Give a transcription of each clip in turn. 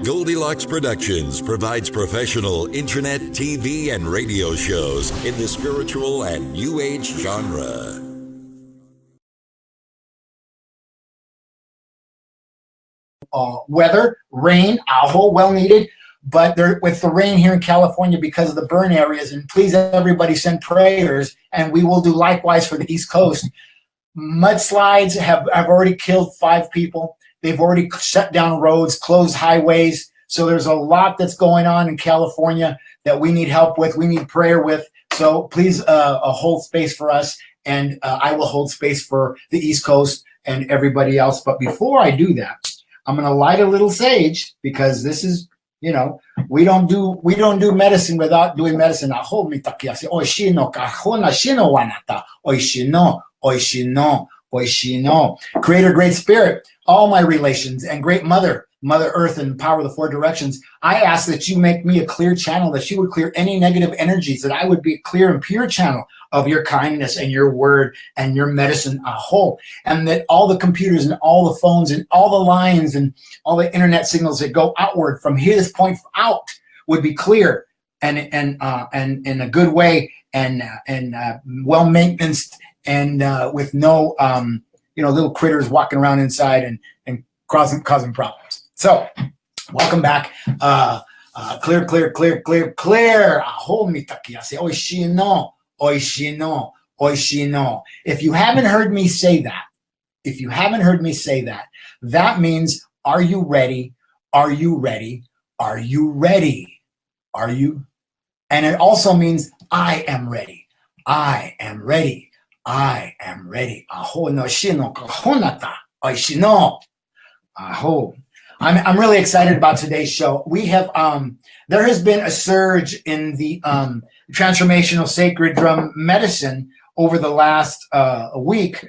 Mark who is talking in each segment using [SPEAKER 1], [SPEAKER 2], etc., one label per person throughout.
[SPEAKER 1] Goldylocks Productions provides professional internet, TV, and radio shows in the spiritual and New Age genre.
[SPEAKER 2] Weather, rain, aho, well needed, but with the rain here in California because of the burn areas, and please everybody send prayers, and we will do likewise for the East Coast. Mudslides have already killed 5 people. They've already shut down roads, closed highways. So there's a lot that's going on in California that we need help with, we need prayer with. So please hold space for us, and I will hold space for the East Coast and everybody else. But before I do that, I'm going to light a little sage, because this is, we don't do medicine without doing medicine. Creator, Great Spirit, all my relations, and Great Mother Earth, and power of the 4 directions, I ask that you make me a clear channel, that you would clear any negative energies, that I would be a clear and pure channel of your kindness and your word and your medicine aho, and that all the computers and all the phones and all the lines and all the internet signals that go outward from this point out would be clear and in a good way, and well maintenance, and with no little critters walking around inside and causing problems. So welcome back. Clear. Aho mitakiyase oishino. Oishino. If you haven't heard me say that, that means, are you ready? Are you ready? Are you ready? Are you? And it also means, I am ready. I am ready. I am ready. Aho no shino kahonata. Oishino. Aho. I'm really excited about today's show. We have there has been a surge in the transformational sacred drum medicine over the last week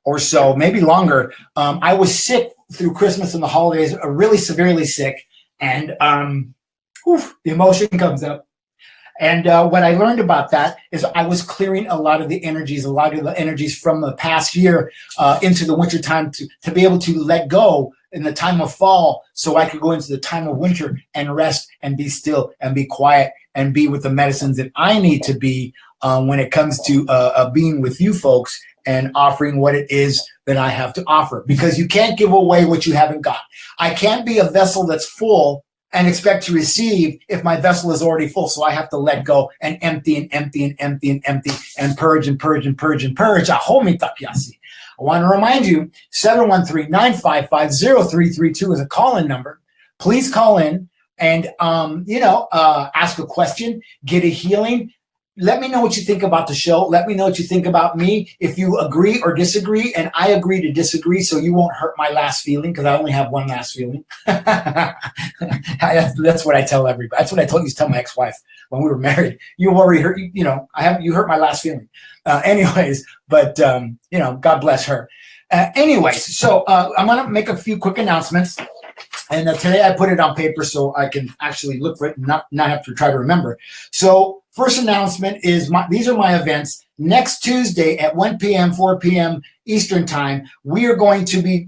[SPEAKER 2] or so, maybe longer. I was sick through Christmas and the holidays, really severely sick, and the emotion comes up. And what I learned about that is I was clearing a lot of the energies from the past year into the winter time to be able to let go in the time of fall, so I could go into the time of winter and rest and be still and be quiet and be with the medicines that I need to be when it comes to being with you folks and offering what it is that I have to offer. Because you can't give away what you haven't got. I can't be a vessel that's full and expect to receive if my vessel is already full. So I have to let go and empty and empty and empty and empty and purge and purge and purge and purge. Ahomi takyasi. I want to remind you, 713-955-0332 is a call-in number. Please call in and, ask a question, get a healing. Let me know what you think about the show. Let me know what you think about me. If you agree or disagree, and I agree to disagree, so you won't hurt my last feeling, because I only have one last feeling. That's what I tell everybody. That's what I used to tell my ex-wife when we were married. You already hurt, you hurt my last feeling. But God bless her. So I'm going to make a few quick announcements. And today I put it on paper so I can actually look for it and not have to try to remember. So first announcement is these are my events. Next Tuesday at 1 p.m., 4 p.m. Eastern time, we are going to be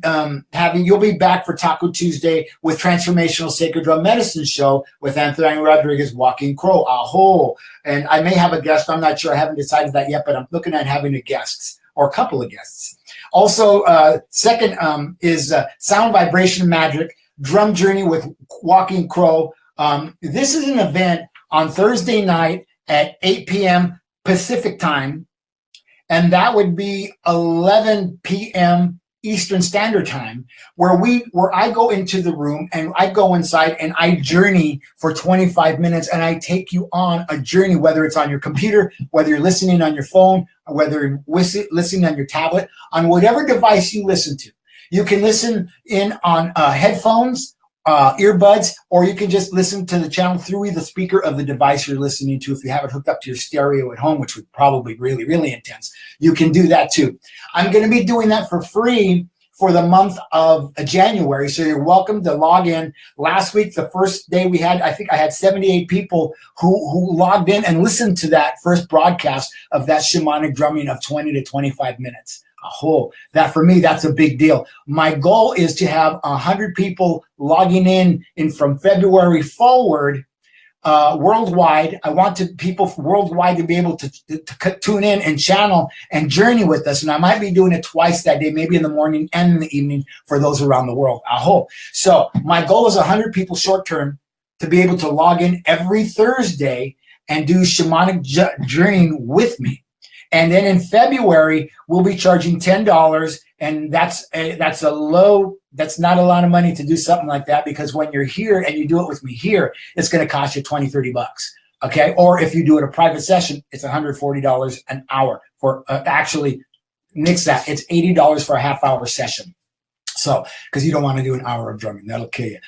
[SPEAKER 2] you'll be back for Taco Tuesday with Transformational Sacred Drum Medicine Show with Anthony Rodriguez, Walking Crow. Aho. And I may have a guest. I'm not sure. I haven't decided that yet, but I'm looking at having a guest or a couple of guests. Also, second is Sound Vibration Magic, Drum Journey with Walking Crow. This is an event on Thursday night at 8 p.m. Pacific time, and that would be 11 p.m. Eastern Standard Time, where I go into the room and I go inside and I journey for 25 minutes, and I take you on a journey, whether it's on your computer, whether you're listening on your phone, or whether you're listening on your tablet, on whatever device you listen to. You can listen in on headphones, earbuds, or you can just listen to the channel through the speaker of the device you're listening to. If you have it hooked up to your stereo at home, which would probably be really, really intense, you can do that too. I'm going to be doing that for free for the month of January, so you're welcome to log in. Last week, the first day I think I had 78 people who logged in and listened to that first broadcast of that shamanic drumming of 20 to 25 minutes. That for me, that's a big deal. My goal is to have 100 people logging in from February forward, worldwide. I want people worldwide to be able to tune in and channel and journey with us. And I might be doing it twice that day, maybe in the morning and in the evening for those around the world. So my goal is 100 people short term to be able to log in every Thursday and do shamanic journeying with me. And then in February, we'll be charging $10, and that's not a lot of money to do something like that, because when you're here and you do it with me here, it's going to cost you $20-30. Okay. Or if you do it a private session, it's $140 an hour for actually nix that. It's $80 for a half-hour session. So, because you don't want to do an hour of drumming, that'll kill you,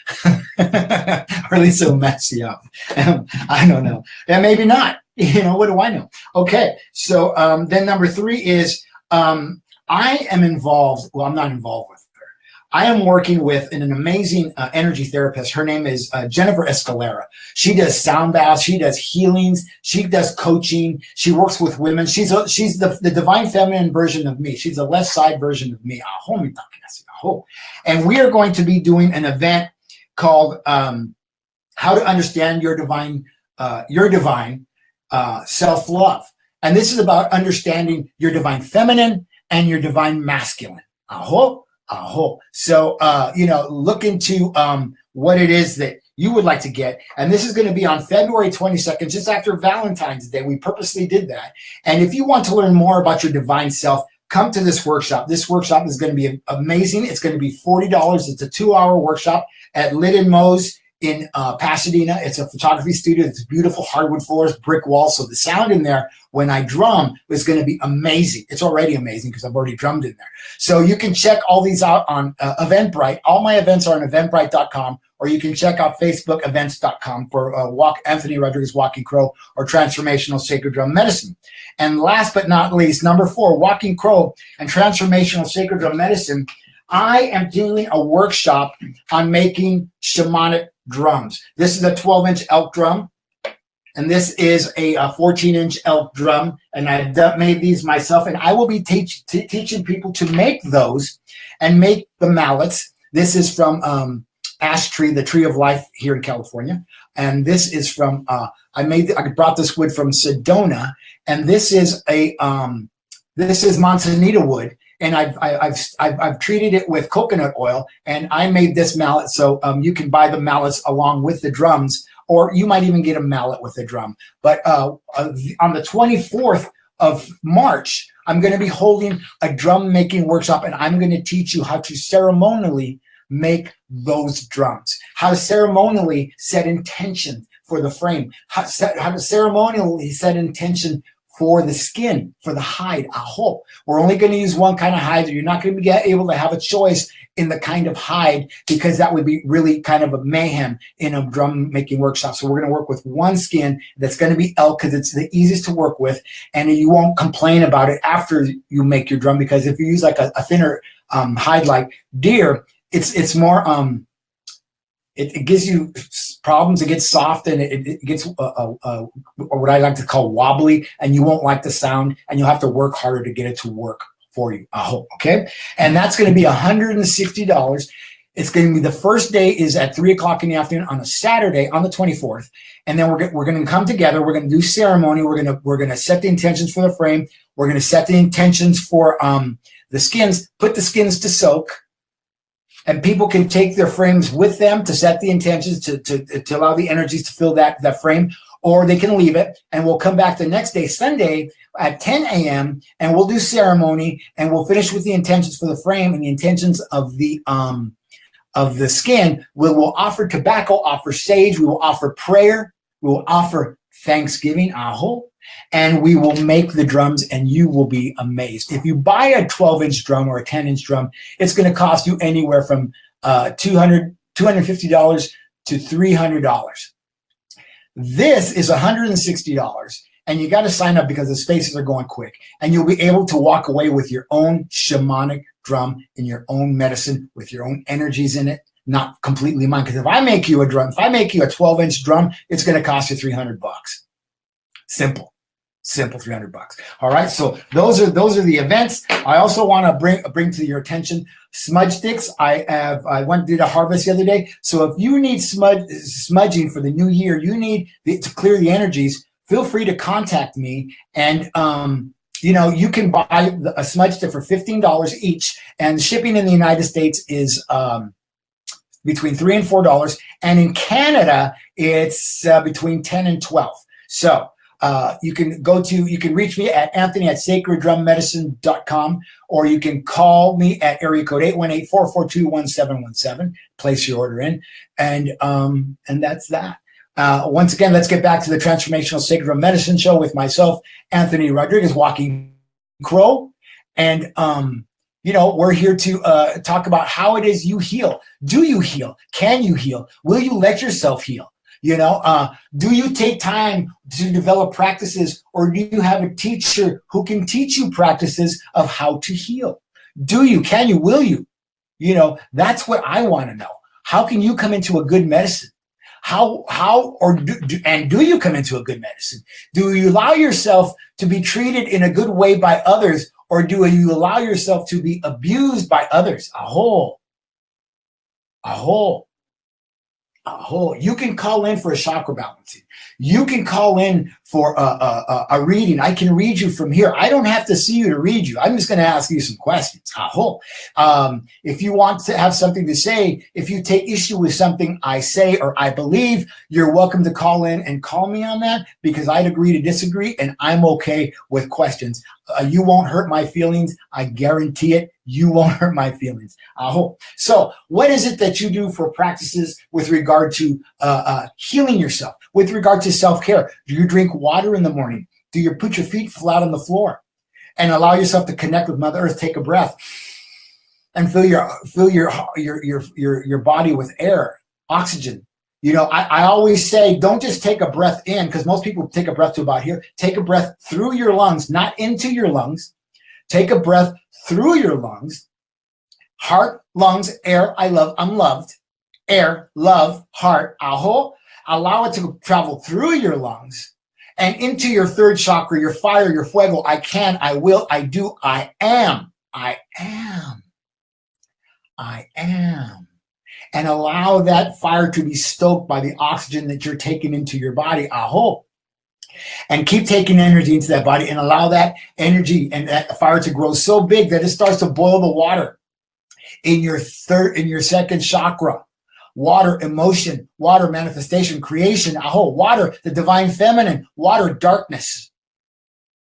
[SPEAKER 2] or at least it'll mess you up. I don't know, and maybe not. What do I know? Okay, so then number 3 is I am involved. Well, I'm not involved with her. I am working with an amazing energy therapist. Her name is Jennifer Escalera. She does sound baths. She does healings. She does coaching. She works with women. She's the divine feminine version of me. She's the left side version of me. And we are going to be doing an event called How to Understand Your Divine Self-Love. And this is about understanding your divine feminine and your divine masculine. So, look into what it is that you would like to get. And this is going to be on February 22nd, just after Valentine's Day. We purposely did that. And if you want to learn more about your divine self, come to this workshop. This workshop is going to be amazing. It's going to be $40. It's a 2-hour workshop at Lid & Mo's in Pasadena. It's a photography studio. It's beautiful hardwood floors, brick walls. So the sound in there when I drum is going to be amazing. It's already amazing because I've already drummed in there. So you can check all these out on Eventbrite. All my events are on eventbrite.com, or you can check out facebookevents.com for Anthony Rodriguez Walking Crow or Transformational Sacred Drum Medicine. And last but not least, number 4, Walking Crow and Transformational Sacred Drum Medicine. I am doing a workshop on making shamanic drums. This is a 12-inch elk drum, and this is a 14-inch elk drum, and I've made these myself, and I will be teaching people to make those and make the mallets. This is from ash tree, the tree of life here in California, and this is from I brought this wood from Sedona, and this is manzanita wood. And I've treated it with coconut oil, and I made this mallet. So you can buy the mallets along with the drums, or you might even get a mallet with a drum. But on the 24th of March, I'm going to be holding a drum making workshop, and I'm going to teach you how to ceremonially make those drums, how to ceremonially set intention for the frame, how to ceremonially set intention for the skin, for the hide. We're only going to use one kind of hide. You're not going to be able to have a choice in the kind of hide, because that would be really kind of a mayhem in a drum making workshop. So we're going to work with one skin that's going to be elk, because it's the easiest to work with, and you won't complain about it after you make your drum, because if you use like a thinner hide like deer, it's more it gives you problems. It gets soft, and it gets what I like to call wobbly, and you won't like the sound, and you'll have to work harder to get it to work for you. Okay, and that's going to be $160. It's going to be, the first day is at 3:00 in the afternoon on a Saturday on the 24th, and then we're going to come together. We're going to do ceremony. We're going to set the intentions for the frame. We're going to set the intentions for the skins. Put the skins to soak. And people can take their frames with them to set the intentions, to allow the energies to fill that frame, or they can leave it. And we'll come back the next day, Sunday, at 10 a.m., and we'll do ceremony, and we'll finish with the intentions for the frame and the intentions of the skin. We will offer tobacco, offer sage, we will offer prayer, we will offer thanksgiving, and we will make the drums, and you will be amazed. If you buy a 12-inch drum or a 10-inch drum, it's going to cost you anywhere from $250 to $300. This is $160, and you got to sign up because the spaces are going quick, and you'll be able to walk away with your own shamanic drum in your own medicine, with your own energies in it, not completely mine. Because if I make you a drum, if I make you a 12-inch drum, it's going to cost you $300. Simple. Simple $300. All right. So those are the events. I also want to bring to your attention smudge sticks. I went and did a harvest the other day. So if you need smudging for the new year, you need to clear the energies, feel free to contact me. And you can buy a smudge stick for $15 each, and shipping in the United States is between $3 and $4, and in Canada it's between $10 and $12. So you can reach me at Anthony@sacreddrummedicine.com, or you can call me at area code 818-442-1717. Place your order in, and that's that. Once again, let's get back to the Transformational Sacred Drum Medicine Show with myself, Anthony Rodriguez, Walking Crow. And, we're here to talk about how it is you heal. Do you heal? Can you heal? Will you let yourself heal? Do you take time to develop practices, or do you have a teacher who can teach you practices of how to heal? Do you? Can you? Will you? That's what I want to know. How can you come into a good medicine? Do you come into a good medicine? Do you allow yourself to be treated in a good way by others, or do you allow yourself to be abused by others? You can call in for a chakra balancing. You can call in for a reading. I can read you from here. I don't have to see you to read you. I'm just going to ask you some questions. If you want to have something to say, if you take issue with something I say or I believe, you're welcome to call in and call me on that, because I'd agree to disagree, and I'm okay with questions. You won't hurt my feelings. I guarantee it. You won't hurt my feelings. I hope. So what is it that you do for practices with regard to healing yourself, with regard to self-care? Do you drink water in the morning? Do you put your feet flat on the floor and allow yourself to connect with Mother Earth? Take a breath and fill your body with air, oxygen. I always say, don't just take a breath in, because most people take a breath to about here. Take a breath through your lungs, not into your lungs. Take a breath through your lungs. Heart, lungs, air, I'm loved. Air, love, heart, aho. Allow it to travel through your lungs and into your third chakra, your fire, your fuego. I can, I will, I do, I am. And allow that fire to be stoked by the oxygen that you're taking into your body. Aho. And keep taking energy into that body, and allow that energy and that fire to grow so big that it starts to boil the water in your second chakra. Water, emotion, water, manifestation, creation. Aho. Water, the divine feminine. Water, darkness.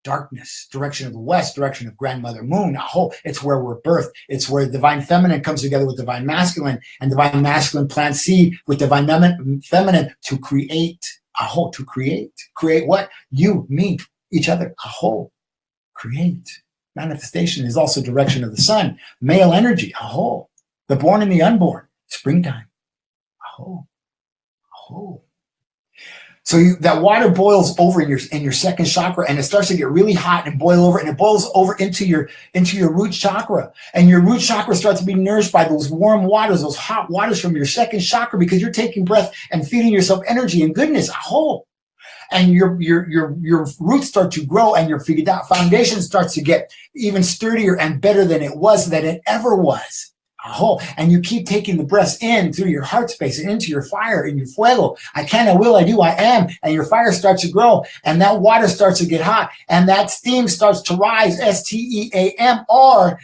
[SPEAKER 2] Darkness, direction of the west, direction of grandmother moon. Aho. It's where we're birthed. It's where divine feminine comes together with divine masculine, and divine masculine plants seed with divine feminine to create. Aho. To create. Create what? You, me, each other. Aho. Create. Manifestation is also direction of the sun. Male energy. Aho. The born and the unborn. Springtime. Aho. Aho. So that water boils over in your second chakra, and it starts to get really hot and boil over, and it boils over into your root chakra. And your root chakra starts to be nourished by those warm waters, those hot waters from your second chakra, because you're taking breath and feeding yourself energy and goodness. Aho. And your roots start to grow, and your foundation starts to get even sturdier and better than it ever was. Aho. And you keep taking the breaths in through your heart space and into your fire and your fuego. I can, I will, I do, I am. And your fire starts to grow, and that water starts to get hot, and that steam starts to rise. STEAM, or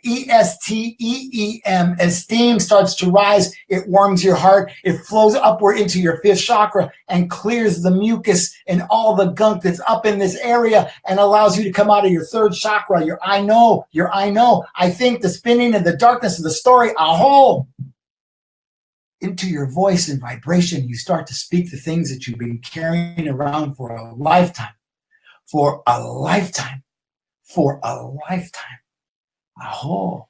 [SPEAKER 2] ESTEEM. As steam starts to rise, it warms your heart. It flows upward into your fifth chakra and clears the mucus and all the gunk that's up in this area, and allows you to come out of your third chakra, your I know, I think, the spinning and the darkness of the story, aho, into your voice and vibration. You start to speak the things that you've been carrying around for a lifetime. Aho.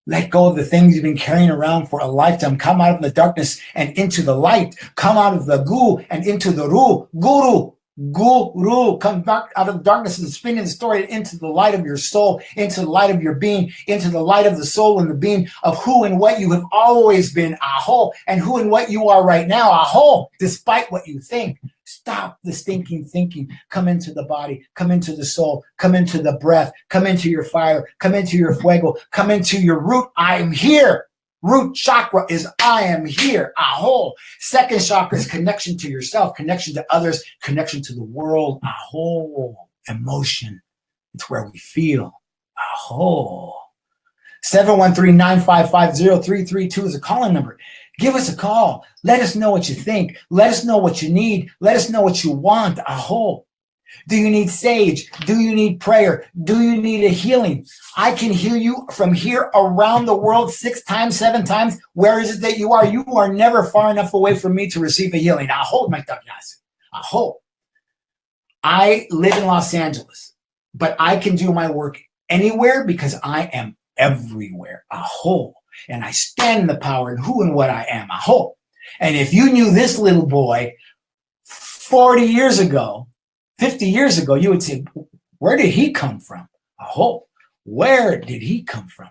[SPEAKER 2] Let go of the things you've been carrying around for a lifetime. Come out of the darkness and into the light. Come out of the gu and into the ru. Guru. Come back out of the darkness and spinning the story into the light of your soul, into the light of your being, into the light of the soul and the being of who and what you have always been. Aho. And who and what you are right now. Aho. Despite what you think, Stop the stinking thinking. Come into the body, come into the soul, come into the breath, come into your fire, come into your fuego, come into your root. I am here. Root chakra is I am here. Aho. Second chakra is connection to yourself, connection to others, connection to the world. Aho. Emotion. It's where we feel. Aho. 713-955-0332 is a calling number. Give us a call. Let us know what you think. Let us know what you need. Let us know what you want. Aho. Do you need sage? Do you need prayer? Do you need a healing? I can heal you from here around the world 6 times, 7 times. Where is it that you are? You are never far enough away from me to receive a healing. Aho, my tapias. Aho. I live in Los Angeles, but I can do my work anywhere because I am everywhere. Aho. And I stand in the power and who and what I am. Aho. And if you knew this little boy 40 years ago, 50 years ago, you would say, where did he come from? Aho. Where did he come from?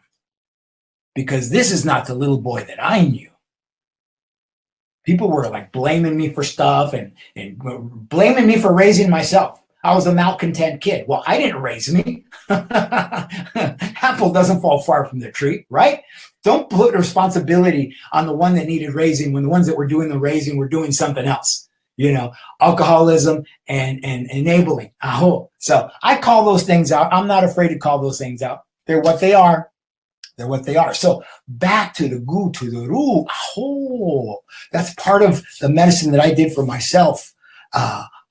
[SPEAKER 2] Because this is not the little boy that I knew. People were like blaming me for stuff and blaming me for raising myself. I was a malcontent kid. Well, I didn't raise me. Apple doesn't fall far from the tree, right? Don't put responsibility on the one that needed raising when the ones that were doing the raising were doing something else. You know, alcoholism and enabling. Aho. So I call those things out. I'm not afraid to call those things out. They're what they are. They're what they are. So back to the gu, to the ru. Aho. That's part of the medicine that I did for myself.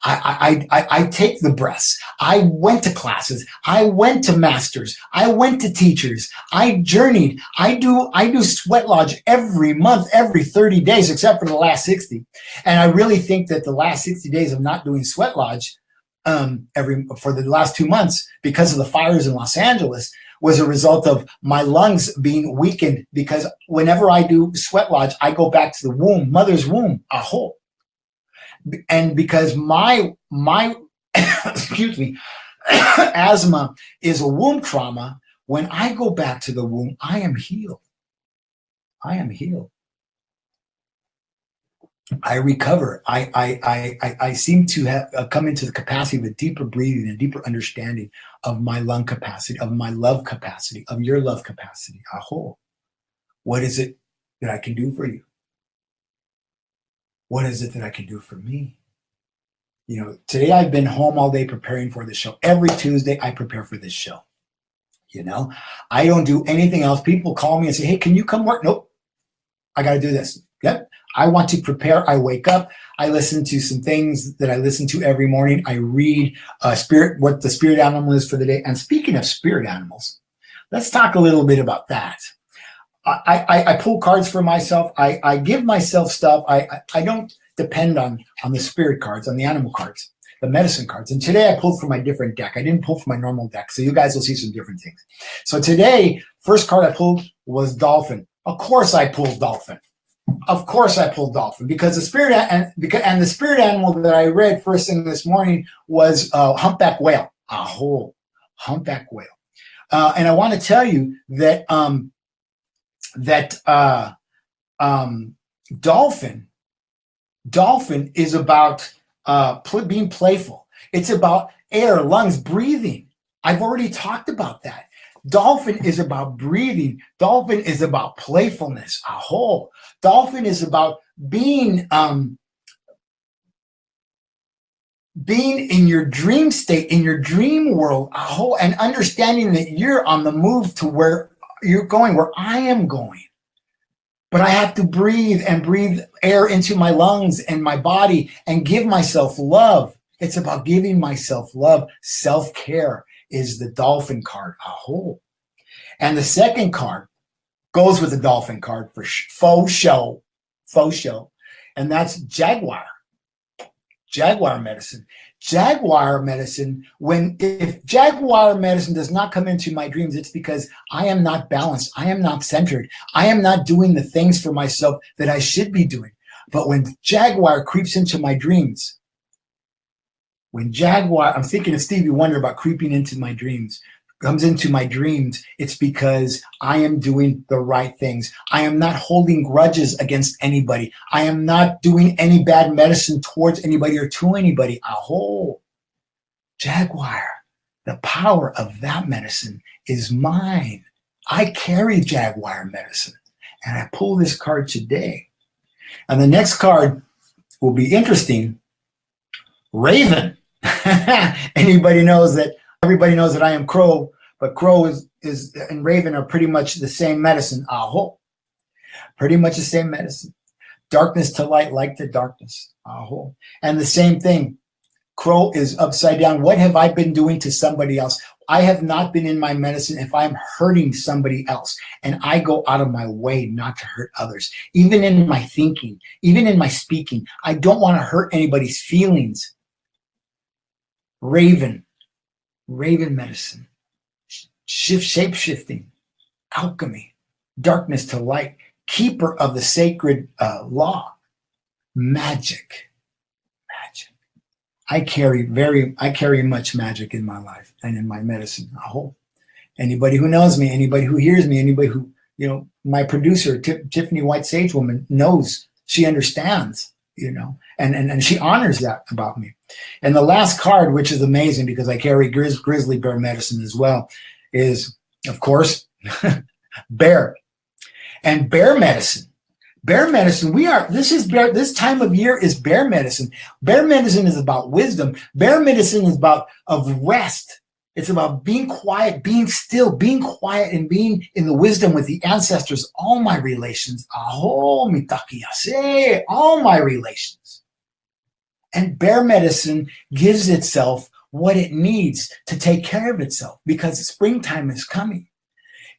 [SPEAKER 2] I take the breaths. I went to classes. I went to masters. I went to teachers. I journeyed. I do sweat lodge every month, every 30 days, except for the last 60. And I really think that the last 60 days of not doing sweat lodge for the last 2 months because of the fires in Los Angeles was a result of my lungs being weakened, because whenever I do sweat lodge, I go back to the womb, mother's womb. Aho. And because my excuse me, asthma is a womb trauma, when I go back to the womb, I am healed. I am healed. I recover. I seem to have come into the capacity of a deeper breathing and deeper understanding of my lung capacity, of my love capacity, of your love capacity. Aho. What is it that I can do for you? What is it that I can do for me? You know, today I've been home all day preparing for this show. Every Tuesday I prepare for this show. You know, I don't do anything else. People call me and say, hey, can you come work? Nope. I got to do this. Yep. I want to prepare. I wake up. I listen to some things that I listen to every morning. I read what the spirit animal is for the day. And speaking of spirit animals, let's talk a little bit about that. I pull cards for myself. I give myself stuff. I don't depend on the spirit cards, on the animal cards, the medicine cards. And today I pulled from my different deck. I didn't pull from my normal deck. So you guys will see some different things. So today, first card I pulled was dolphin. Of course I pulled dolphin. Of course I pulled dolphin, because the spirit and the spirit animal that I read first thing this morning was humpback whale. Aho, humpback whale. And I want to tell you that dolphin is about being playful. It's about air, lungs, breathing. I've already talked about that. Dolphin is about breathing. Dolphin is about playfulness. Aho. Dolphin is about being in your dream state, in your dream world. Aho. And understanding that you're on the move to where you're going, where I am going. But I have to breathe and breathe air into my lungs and my body and give myself love. It's about giving myself love. Self-care is the dolphin card. Aho. And the second card goes with the dolphin card for faux show. And that's jaguar. Jaguar medicine. Jaguar medicine, if jaguar medicine does not come into my dreams, it's because I am not balanced. I am not centered. I am not doing the things for myself that I should be doing. But when jaguar creeps into my dreams, I'm thinking of Stevie Wonder about creeping into my dreams. comes into my dreams, it's because I am doing the right things. I am not holding grudges against anybody. I am not doing any bad medicine towards anybody or to anybody. Aho, Jaguar, the power of that medicine is mine. I carry Jaguar medicine, and I pull this card today. And the next card will be interesting. Raven. Everybody knows that I am Crow, but Crow is and Raven are pretty much the same medicine. Aho. Pretty much the same medicine. Darkness to light, light to darkness. Aho. And the same thing. Crow is upside down. What have I been doing to somebody else? I have not been in my medicine if I'm hurting somebody else, and I go out of my way not to hurt others. Even in my thinking, even in my speaking, I don't want to hurt anybody's feelings. Raven medicine, shape-shifting, alchemy, darkness to light, keeper of the sacred law, magic. I carry much magic in my life and in my medicine. Aho. Anybody who knows me, anybody who hears me, anybody who, my producer, Tiffany White Sage Woman, knows, she understands, and she honors that about me. And the last card, which is amazing because I carry grizzly bear medicine as well, is, of course, bear. And bear medicine, this time of year is bear medicine. Bear medicine is about wisdom. Bear medicine is of rest. It's about being quiet, being still, being quiet, and being in the wisdom with the ancestors. All my relations, aho mitakiyase, all my relations. And bear medicine gives itself what it needs to take care of itself because springtime is coming.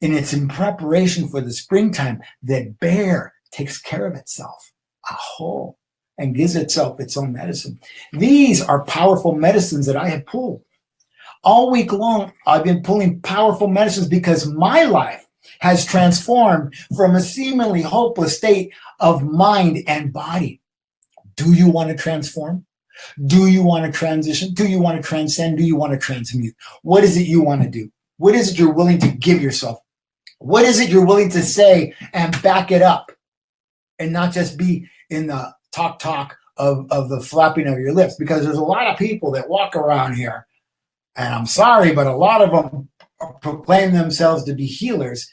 [SPEAKER 2] And it's in preparation for the springtime that bear takes care of itself, aho, and gives itself its own medicine. These are powerful medicines that I have pulled. All week long, I've been pulling powerful medicines because my life has transformed from a seemingly hopeless state of mind and body. Do you want to transform? Do you want to transition? Do you want to transcend? Do you want to transmute? What is it you want to do? What is it you're willing to give yourself? What is it you're willing to say and back it up? And not just be in the talk of the flapping of your lips, because there's a lot of people that walk around here, and I'm sorry, but a lot of them proclaim themselves to be healers,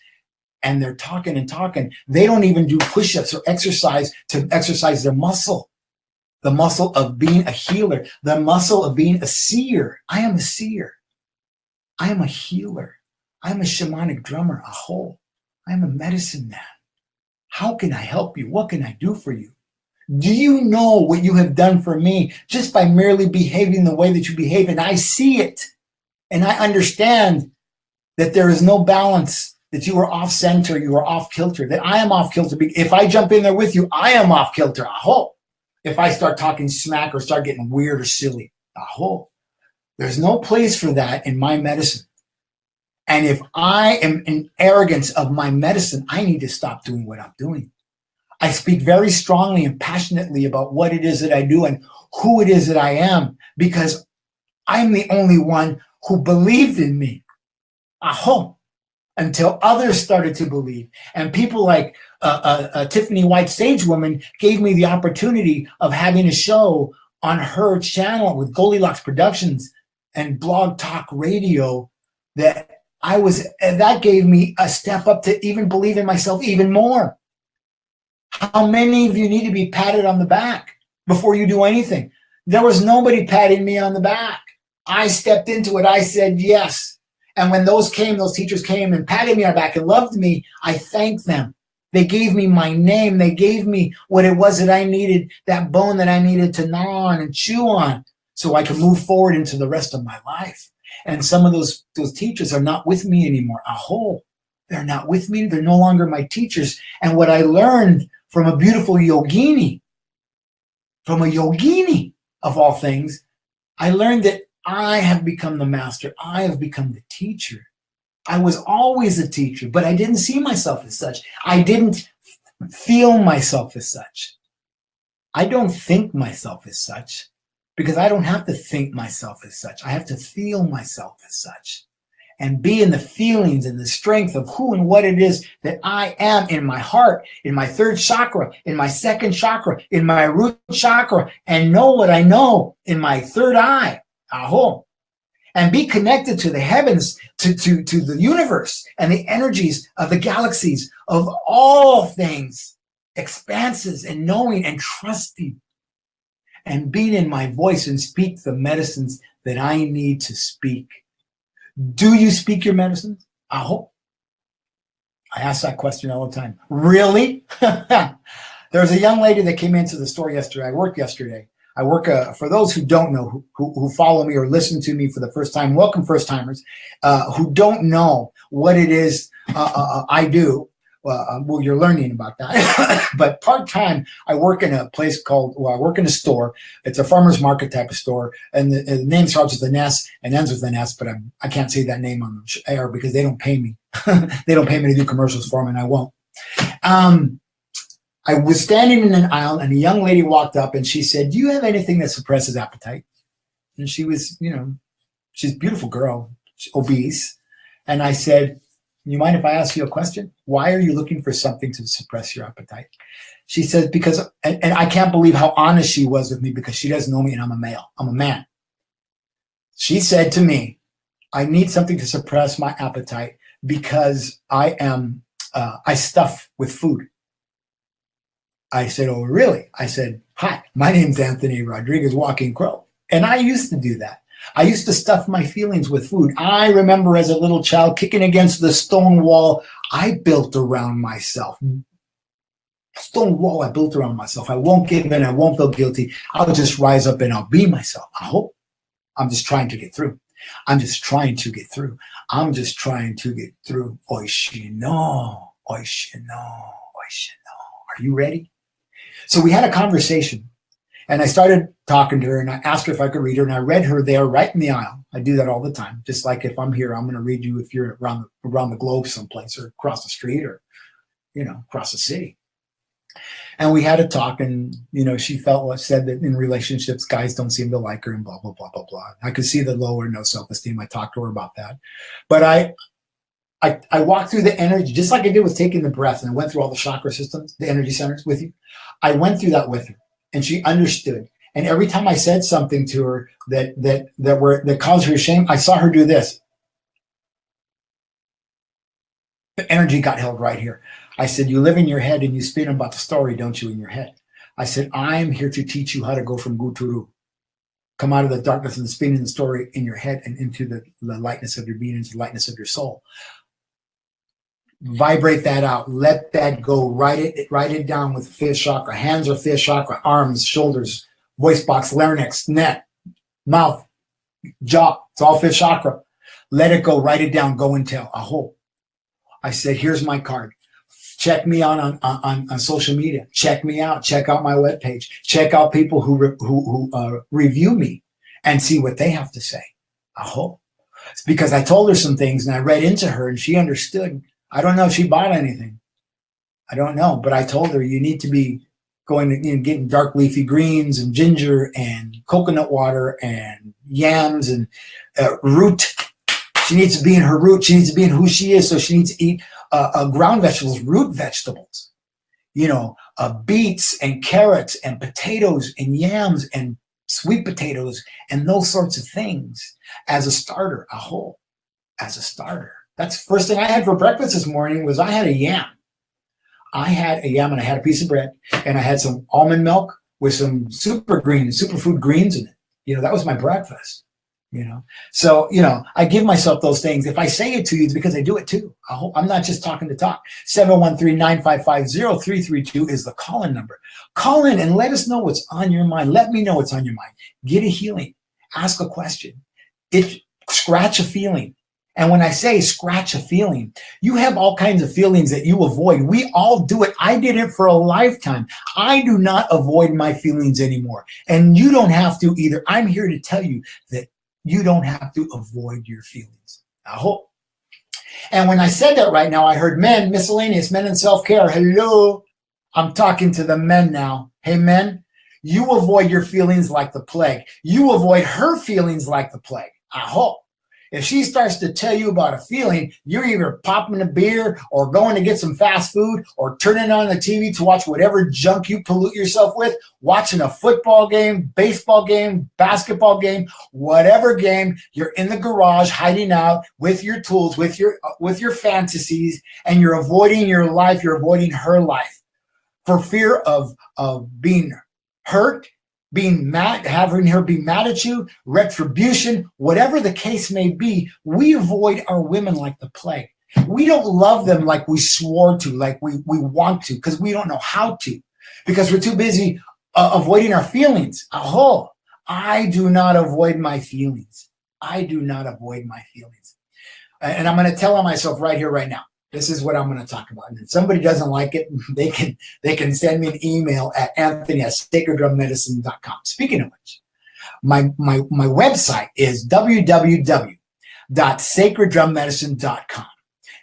[SPEAKER 2] and they're talking and talking. They don't even do push-ups or exercise to exercise their muscle, the muscle of being a healer, the muscle of being a seer. I am a seer. I am a healer. I'm a shamanic drummer, aho. I am a medicine man. How can I help you? What can I do for you? Do you know what you have done for me just by merely behaving the way that you behave? And I see it. And I understand that there is no balance, that you are off center, you are off kilter, that I am off kilter. If I jump in there with you, I am off kilter. Aho. If I start talking smack or start getting weird or silly, aho. There's no place for that in my medicine. And if I am in arrogance of my medicine, I need to stop doing what I'm doing. I speak very strongly and passionately about what it is that I do and who it is that I am, because I'm the only one who believed in me. Aho. Until others started to believe. And people like Tiffany White Sage Woman gave me the opportunity of having a show on her channel with Goldylocks Productions and Blog Talk Radio that gave me a step up to even believe in myself even more. How many of you need to be patted on the back before you do anything? There was nobody patting me on the back. I stepped into it. I said yes. And when those teachers came and patted me on the back and loved me, I thanked them. They gave me my name. They gave me what it was that I needed, that bone that I needed to gnaw on and chew on so I could move forward into the rest of my life. And some of those teachers are not with me anymore. Aho, they're not with me. They're no longer my teachers. And what I learned from a beautiful yogini, of all things, I learned that I have become the master. I have become the teacher. I was always a teacher, but I didn't see myself as such. I didn't feel myself as such. I don't think myself as such. Because I don't have to think myself as such. I have to feel myself as such. and be in the feelings and the strength of who and what it is that I am in my heart, in my third chakra, in my second chakra, in my root chakra, and know what I know in my third eye. Aho. And be connected to the heavens, to the universe and the energies of the galaxies, of all things, expanses, and knowing and trusting, and being in my voice and speak the medicines that I need to speak. Do you speak your medicines? I hope. I ask that question all the time. Really? There's a young lady that came into the store yesterday. I worked yesterday. I work, for those who don't know, who follow me or listen to me for the first time, welcome first timers, who don't know what it is I do. Well, you're learning about that. But part-time, I work in a place called, I work in a store. It's a farmer's market type of store. And the name starts with an S and ends with an S, but I can't say that name on the air because they don't pay me. They don't pay me to do commercials for them, and I won't. I was standing in an aisle, and a young lady walked up, and she said, do you have anything that suppresses appetite? And she was, she's a beautiful girl, she's obese. And I said, you mind if I ask you a question? Why are you looking for something to suppress your appetite? She said, because, and I can't believe how honest she was with me, because she doesn't know me and I'm a male. I'm a man. She said to me, I need something to suppress my appetite because I stuff with food. I said, oh, really? I said, hi, my name's Anthony Rodriguez, Walking Crow. And I used to do that. I used to stuff my feelings with food. I remember as a little child kicking against the stone wall I built around myself. Stone wall I built around myself. I won't give in. I won't feel guilty. I'll just rise up and I'll be myself. I hope. I'm just trying to get through. I'm just trying to get through. I'm just trying to get through. Oishino, oishino, oishino. Are you ready? So we had a conversation. And I started talking to her, and I asked her if I could read her, and I read her there right in the aisle. I do that all the time. Just like if I'm here, I'm going to read you if you're around the globe someplace, or across the street, or, across the city. And we had a talk, and, she said that in relationships, guys don't seem to like her, and blah, blah, blah, blah, blah. I could see the low or no self-esteem. I talked to her about that. But I walked through the energy, just like I did with taking the breath, and I went through all the chakra systems, the energy centers with you. I went through that with her. And she understood. And every time I said something to her that caused her shame, I saw her do this. The energy got held right here. I said, you live in your head and you spin about the story, don't you, in your head? I said, I'm here to teach you how to go from good to ru. Come out of the darkness and the spinning the story in your head and into the lightness of your being, into the lightness of your soul. Vibrate that out. Let that go. Write it down with fifth chakra. Hands are fifth chakra. Arms, shoulders, voice box, larynx, neck, mouth, jaw. It's all fifth chakra. Let it go. Write it down. Go and tell. Aho. I said, here's my card. Check me out on social media. Check me out. Check out my webpage. Check out people who review me and see what they have to say. Aho. It's because I told her some things and I read into her and she understood. I don't know if she bought anything. I don't know, but I told her you need to be going and getting dark leafy greens and ginger and coconut water and yams and root. She needs to be in her root. She needs to be in who she is. So she needs to eat ground vegetables, root vegetables, beets and carrots and potatoes and yams and sweet potatoes and those sorts of things as a starter, as a starter. That's the first thing I had for breakfast this morning was I had a yam. I had a yam and I had a piece of bread and I had some almond milk with some superfood greens in it. That was my breakfast, So, I give myself those things. If I say it to you, it's because I do it too. I'm not just talking to talk. 713-955-0332 is the call-in number. Call in and let us know what's on your mind. Let me know what's on your mind. Get a healing. Ask a question. Scratch a feeling. And when I say scratch a feeling, you have all kinds of feelings that you avoid. We all do it. I did it for a lifetime. I do not avoid my feelings anymore. And you don't have to either. I'm here to tell you that you don't have to avoid your feelings. I hope. And when I said that right now, I heard men, miscellaneous, men in self-care. Hello. I'm talking to the men now. Hey, men, you avoid your feelings like the plague. You avoid her feelings like the plague. I hope. If she starts to tell you about a feeling, you're either popping a beer or going to get some fast food or turning on the TV to watch whatever junk you pollute yourself with, watching a football game, baseball game, basketball game, whatever game. You're in the garage hiding out with your tools, with your fantasies, and you're avoiding your life. You're avoiding her life for fear of being hurt, being mad, having her be mad at you, retribution, whatever the case may be. We avoid our women like the plague. We don't love them like we swore to, like we want to, because we don't know how to, because we're too busy avoiding our feelings. Oh, I do not avoid my feelings. I do not avoid my feelings. And I'm going to tell myself right here, right now, this is what I'm going to talk about. And if somebody doesn't like it, they can send me an email at anthony@sacreddrummedicine.com. Speaking of which, my website is www.sacreddrummedicine.com.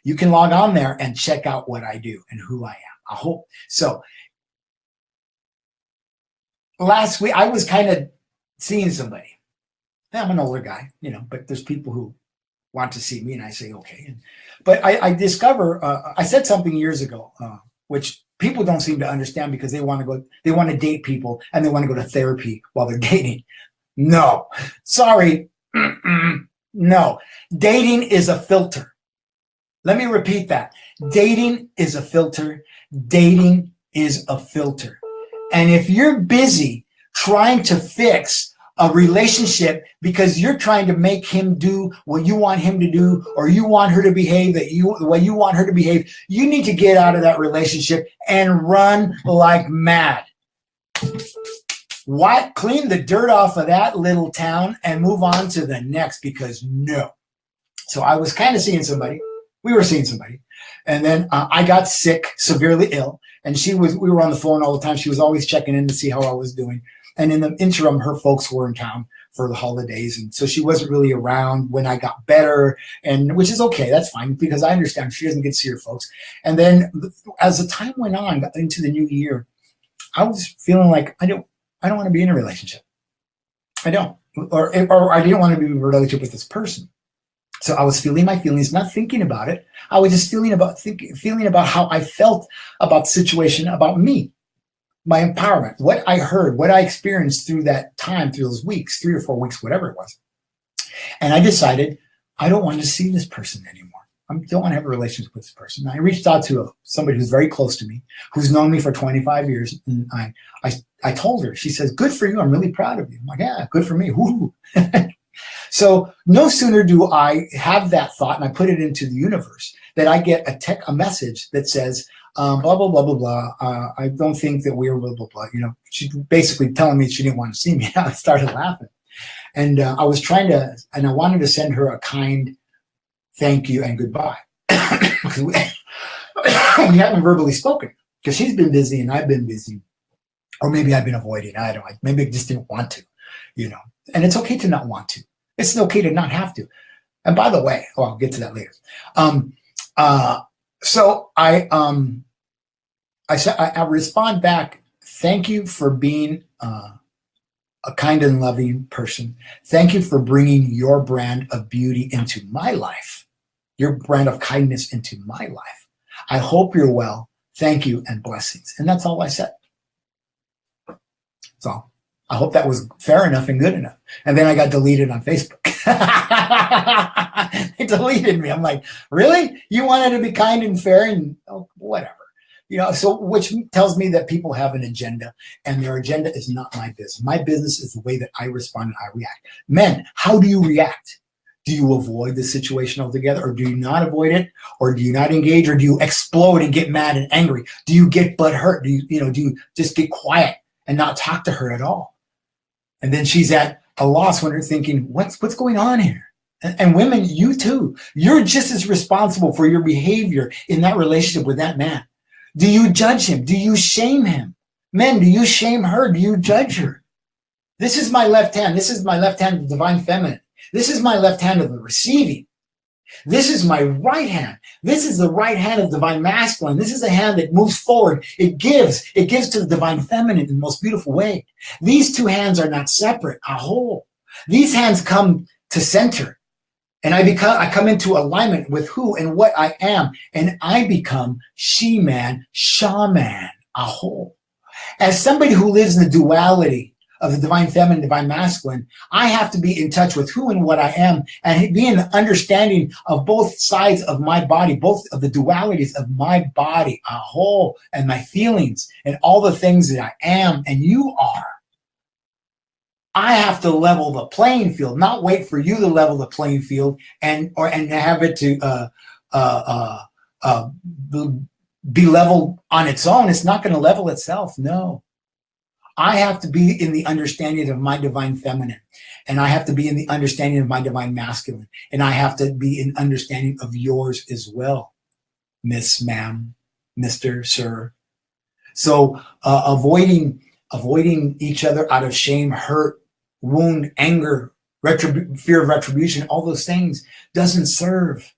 [SPEAKER 2] You can log on there and check out what I do and who I am. I hope so. Last week, I was kind of seeing somebody. I'm an older guy, but there's people who want to see me, and I say, okay. But I discover, I said something years ago, which people don't seem to understand, because they want to date people and they want to go to therapy while they're dating. No, sorry. No, dating is a filter. Let me repeat that. Dating is a filter. Dating is a filter. And if you're busy trying to fix a relationship because you're trying to make him do what you want him to do, or you want her to behave the way you want her to behave, you need to get out of that relationship and run like mad. Why? Clean the dirt off of that little town and move on to the next, because no. So I was kind of seeing somebody. We were seeing somebody. And then I got sick, severely ill. And we were on the phone all the time. She was always checking in to see how I was doing. And in the interim, her folks were in town for the holidays. And so she wasn't really around when I got better, and which is okay. That's fine, because I understand she doesn't get to see her folks. And then as the time went on, got into the new year, I was feeling like I don't want to be in a relationship. I don't. Or I didn't want to be in a relationship with this person. So I was feeling my feelings, not thinking about it. I was just feeling about how I felt about the situation, about me, my empowerment, what I heard, what I experienced through that time, through those weeks, 3 or 4 weeks, whatever it was. And I decided I don't want to see this person anymore. I don't want to have a relationship with this person. I reached out to somebody who's very close to me, who's known me for 25 years. And I told her, she says, good for you. I'm really proud of you. I'm like, yeah, good for me. Woo. So no sooner do I have that thought and I put it into the universe that I get a message that says, blah, blah, blah, blah, blah. I don't think that we're blah, blah, blah. She basically telling me she didn't want to see me. I started laughing. And I wanted to send her a kind thank you and goodbye. Because we haven't verbally spoken, because she's been busy and I've been busy. Or maybe I've been avoiding. I don't know. Maybe I just didn't want to, And it's okay to not want to. It's okay to not have to. And by the way, I'll get to that later. So I respond back, thank you for being a kind and loving person. Thank you for bringing your brand of beauty into my life, your brand of kindness into my life. I hope you're well. Thank you and blessings. And that's all I said. So I hope that was fair enough and good enough. And then I got deleted on Facebook. They deleted me. I'm like, really? You wanted to be kind and fair and whatever. So which tells me that people have an agenda, and their agenda is not my business. My business is the way that I respond and I react. Men, how do you react? Do you avoid the situation altogether, or do you not avoid it, or do you not engage, or do you explode and get mad and angry? Do you get butthurt? Do you just get quiet and not talk to her at all? And then she's at a loss when they're thinking, what's going on here? And women, you too. You're just as responsible for your behavior in that relationship with that man. Do you judge him? Do you shame him? Men, do you shame her? Do you judge her? This is my left hand. This is my left hand of the divine feminine. This is my left hand of the receiving. This is my right hand. This is the right hand of divine masculine. This is a hand that moves forward. It gives to the divine feminine in the most beautiful way. These two hands are not separate, a whole. These hands come to center. And I come into alignment with who and what I am, and I become she-man, shaman, aho. As somebody who lives in the duality of the divine feminine, divine masculine, I have to be in touch with who and what I am, and be in the understanding of both sides of my body, both of the dualities of my body, aho, and my feelings, and all the things that I am and you are. I have to level the playing field, not wait for you to level the playing field and have it to be leveled on its own. It's not going to level itself. No. I have to be in the understanding of my divine feminine, and I have to be in the understanding of my divine masculine, and I have to be in understanding of yours as well, Miss, Ma'am, Mr., Sir. So avoiding each other out of shame, hurt, wound, anger, fear of retribution, all those things doesn't serve.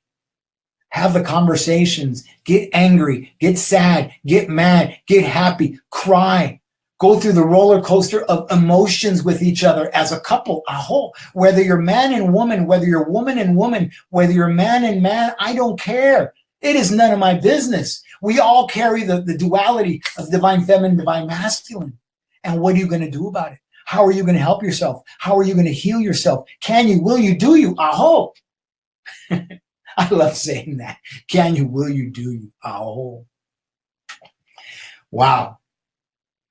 [SPEAKER 2] Have the conversations, get angry, get sad, get mad, get happy, cry. Go through the roller coaster of emotions with each other as a couple, a whole. Whether you're man and woman, whether you're woman and woman, whether you're man and man, I don't care. It is none of my business. We all carry the duality of divine feminine, divine masculine. And what are you going to do about it? How are you going to help yourself? How are you going to heal yourself? Can you, will you, do you? Aho. I love saying that. Can you, will you, do you? Aho. Wow.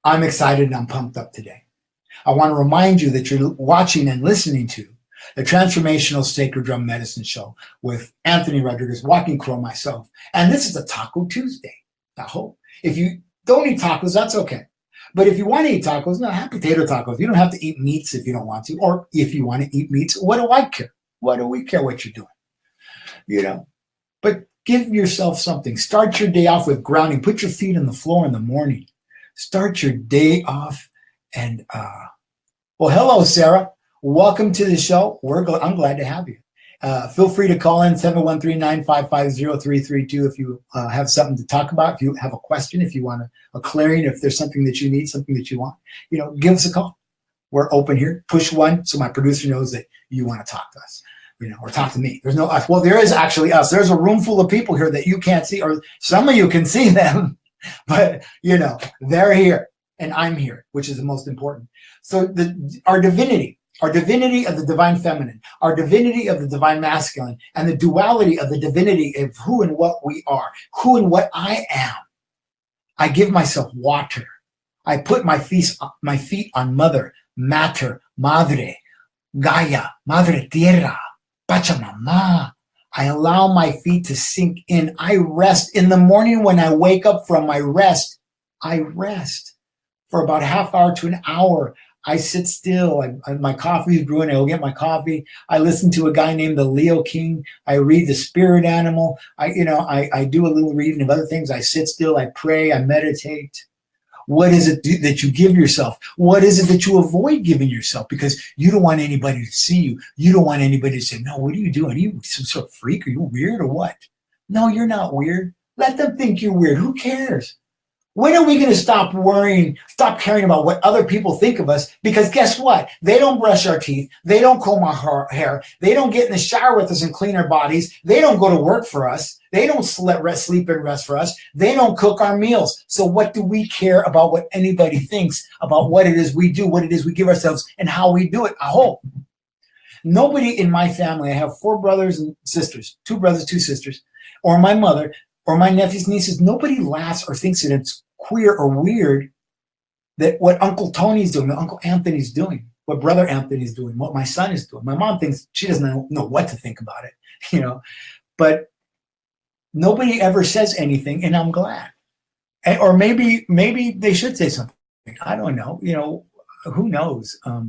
[SPEAKER 2] I'm excited and I'm pumped up today. I want to remind you that you're watching and listening to the Transformational Sacred Drum Medicine Show with Anthony Rodriguez, Walking Crow, myself. And this is a Taco Tuesday. I hope. If you don't eat tacos, that's okay. But if you want to eat tacos, no, have potato tacos. You don't have to eat meats if you don't want to. Or if you want to eat meats, what do I care? What do we care what you're doing? You know, but give yourself something. Start your day off with grounding. Put your feet on the floor in the morning. Start your day off. And, well, hello, Sarah. Welcome to the show. I'm glad to have you. Feel free to call in 713-955-0332 if you have something to talk about, if you have a question, if you want a clearing, if there's something that you need, something that you want, give us a call. We're open here. Push 1 so my producer knows that you want to talk to us, or talk to me. There's no us. Well, there is actually us. There's a room full of people here that you can't see, or some of you can see them, but they're here and I'm here, which is the most important. So our divinity of the divine feminine, our divinity of the divine masculine, and the duality of the divinity of who and what we are, who and what I am. I give myself water. I put my feet on Mother, Mater, Madre, Gaia, Madre Tierra, Pachamama. I allow my feet to sink in. I rest. In the morning when I wake up from my rest, I rest for about a half hour to an hour. I sit still. My coffee is brewing. I go get my coffee. I listen to a guy named the Leo King. I read the Spirit Animal. I do a little reading of other things. I sit still. I pray. I meditate. What is it that you give yourself? What is it that you avoid giving yourself? Because you don't want anybody to see you. You don't want anybody to say, no, what are you doing? Are you some sort of freak? Are you weird or what? No, you're not weird. Let them think you're weird. Who cares? When are we going to stop caring about what other people think of us? Because guess what? They don't brush our teeth. They don't comb our hair. They don't get in the shower with us and clean our bodies. They don't go to work for us. They don't sleep and rest for us. They don't cook our meals. So what do we care about what anybody thinks about what it is we do, what it is we give ourselves, and how we do it? I hope. Nobody in my family, I have 4 brothers and sisters, 2 brothers, 2 sisters, or my mother, or my nephews, nieces, nobody laughs or thinks that it's queer or weird that what Uncle Tony's doing, what Uncle Anthony's doing, what Brother Anthony's doing, what my son is doing. My mom thinks she doesn't know what to think about it, but nobody ever says anything, and I'm glad. Or maybe they should say something. I don't know. Who knows? I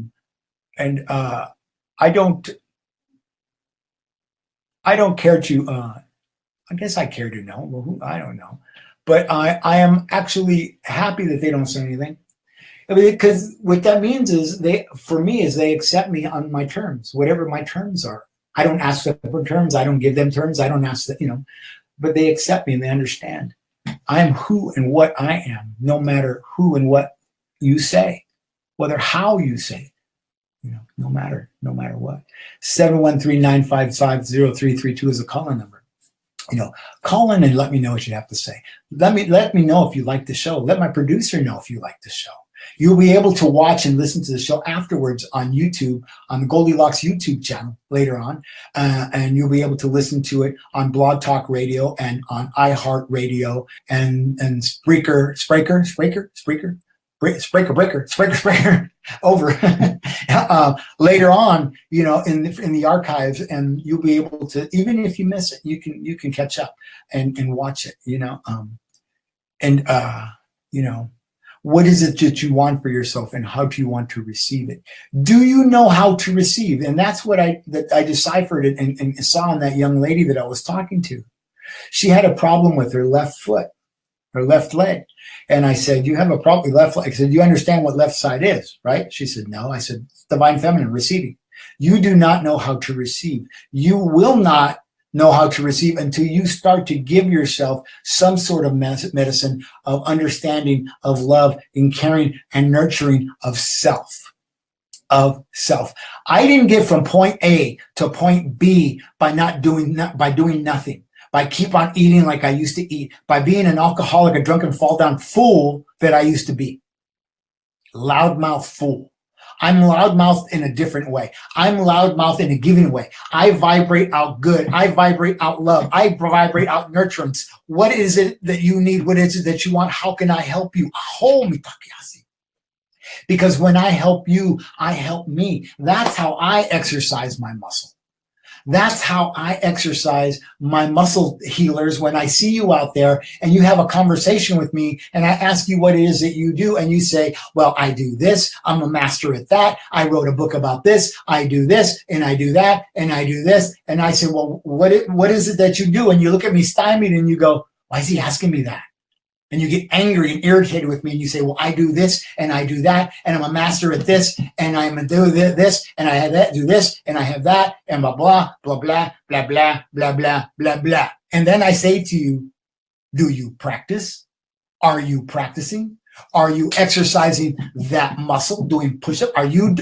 [SPEAKER 2] don't care to. I guess I care to know. Well, I don't know. But I am actually happy that they don't say anything. Because what that means is they accept me on my terms, whatever my terms are. I don't ask them for terms. I don't give them terms. I don't ask them, but they accept me and they understand. I am who and what I am, no matter who and what you say, whether how you say no matter what. 713-955-0332 is a call-in number. Call in and let me know what you have to say. Let me know if you like the show. Let my producer know if you like the show. You'll be able to watch and listen to the show afterwards on YouTube, on the Goldylocks YouTube channel later on. And you'll be able to listen to it on Blog Talk Radio and on iHeartRadio and Spreaker, over later on, in the archives, and you'll be able to, even if you miss it, you can catch up and watch it, what is it that you want for yourself, and how do you want to receive it? Do you know how to receive? And that's what I deciphered it and saw in that young lady that I was talking to. She had a problem with her left foot, her left leg. And I said, you have a problem with left leg. I said, you understand what left side is, right? She said, no. I said, divine feminine, receiving. You do not know how to receive. You will not know how to receive until you start to give yourself some sort of medicine of understanding, of love, and caring and nurturing of self. I didn't get from point A to point B by doing nothing. By keep on eating like I used to eat, by being an alcoholic, a drunken, fall down fool that I used to be. Loudmouth fool. I'm loudmouth in a different way. I'm loudmouth in a giving way. I vibrate out good. I vibrate out love. I vibrate out nurturance. What is it that you need? What is it that you want? How can I help you? Because when I help you, I help me. That's how I exercise my muscle. That's how I exercise my muscle healers. When I see you out there and you have a conversation with me and I ask you what it is that you do, and you say, well, I do this. I'm a master at that. I wrote a book about this. I do this and I do that and I do this. And I say, well, what is it that you do? And you look at me stymied and you go, why is he asking me that? And you get angry and irritated with me and you say, well, I do this and I do that, and I'm a master at this, and I'm a do this, and I have that, do this, and I have that, and blah, blah, blah, blah, blah, blah, blah, blah, blah, blah. And then I say to you, do you practice? Are you practicing? Are you exercising that muscle, doing push-up? Are you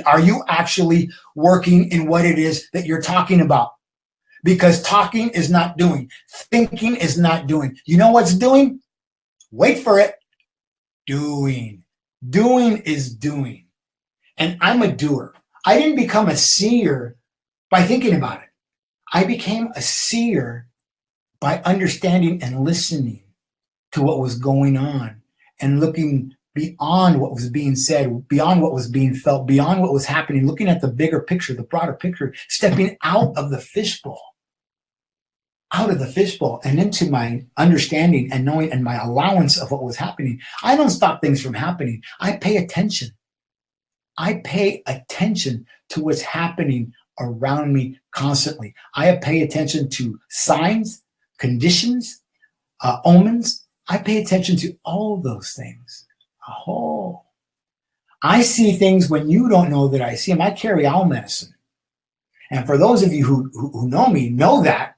[SPEAKER 2] actually working in what it is that you're talking about? Because talking is not doing. Thinking is not doing. You know what's doing? Wait for it. Doing. Doing is doing. And I'm a doer. I didn't become a seer by thinking about it. I became a seer by understanding and listening to what was going on and looking beyond what was being said, beyond what was being felt, beyond what was happening, looking at the bigger picture, the broader picture, stepping out of the fishbowl. And into my understanding and knowing and my allowance of what was happening. I don't stop things from happening. I pay attention. I pay attention to what's happening around me constantly. I pay attention to signs, conditions, omens. I pay attention to all those things. I see things when you don't know that I see them. I carry owl medicine. And for those of you who know me, know that.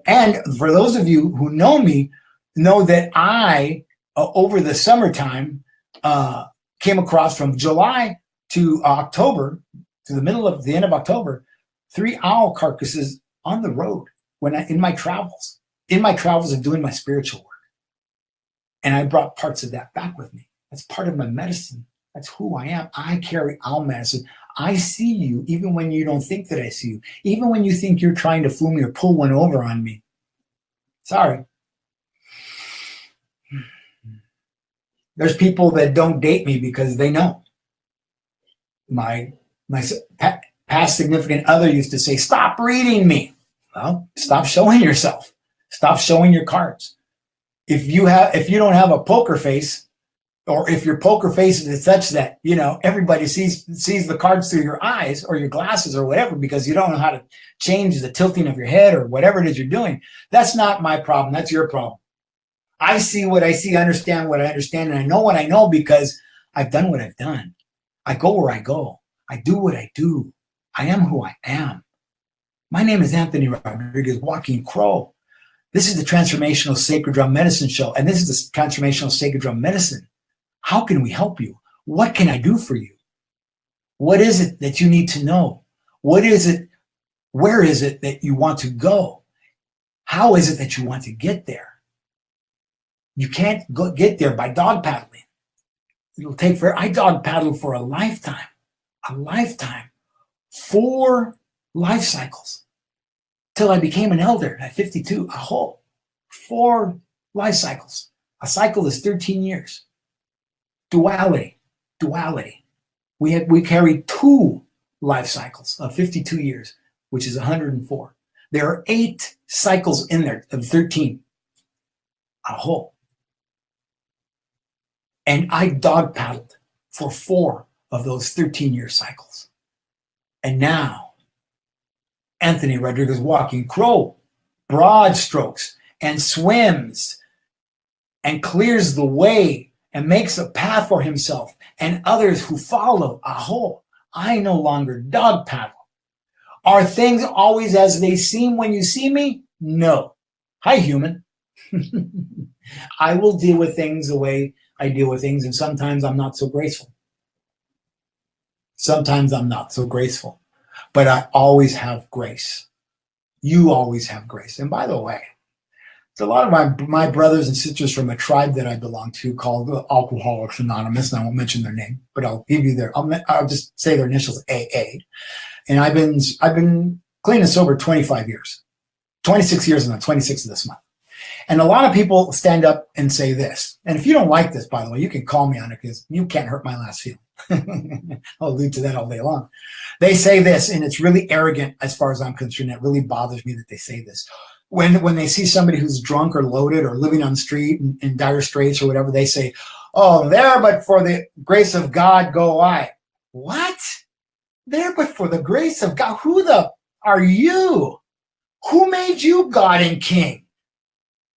[SPEAKER 2] And for those of you who know me, know that I, over the summertime, came across from July to October, to the end of October, 3 owl carcasses on the road in my travels of doing my spiritual work. And I brought parts of that back with me. That's part of my medicine. That's who I am. I carry owl medicine. I see you even when you don't think that I see you. Even when you think you're trying to fool me or pull one over on me. Sorry. There's people that don't date me because they know. My past significant other used to say, stop reading me. Well, stop showing yourself. Stop showing your cards. If you don't have a poker face, or if your poker face is such that, everybody sees the cards through your eyes or your glasses or whatever, because you don't know how to change the tilting of your head or whatever it is you're doing, that's not my problem. That's your problem. I see what I see, understand what I understand, and I know what I know because I've done what I've done. I go where I go. I do what I do. I am who I am. My name is Anthony Rodriguez, Walking Crow. This is the Transformational Sacred Drum Medicine Show, and this is the Transformational Sacred Drum Medicine. How can we help you? What can I do for you? What is it that you need to know? What is it? Where is it that you want to go? How is it that you want to get there? You can't get there by dog paddling. It'll take forever. I dog paddled for a lifetime, 4 life cycles till I became an elder at 52, a whole 4 life cycles. A cycle is 13 years. Duality. We carry 2 life cycles of 52 years, which is 104. There are 8 cycles in there of 13, a whole. And I dog paddled for 4 of those 13-year cycles. And now, Anthony Rodriguez walking crow, broad strokes, and swims, and clears the way, and makes a path for himself and others who follow. Aho, I no longer dog paddle. Are things always as they seem when you see me? No. Hi, human. I will deal with things the way I deal with things, and sometimes I'm not so graceful. But I always have grace. You always have grace. And by the way, there's a lot of my brothers and sisters from a tribe that I belong to called Alcoholics Anonymous, and I won't mention their name, but I'll give you I'll just say their initials, AA. And I've been clean and sober 25 years, 26 years, and I'm 26 of this month. And a lot of people stand up and say this. And if you don't like this, by the way, you can call me on it because you can't hurt my last feeling. I'll allude to that all day long. They say this, and it's really arrogant as far as I'm concerned. It really bothers me that they say this. When they see somebody who's drunk or loaded or living on the street in dire straits or whatever, they say, oh, there but for the grace of God go I. What? There but for the grace of God? Who the are you? Who made you God and King?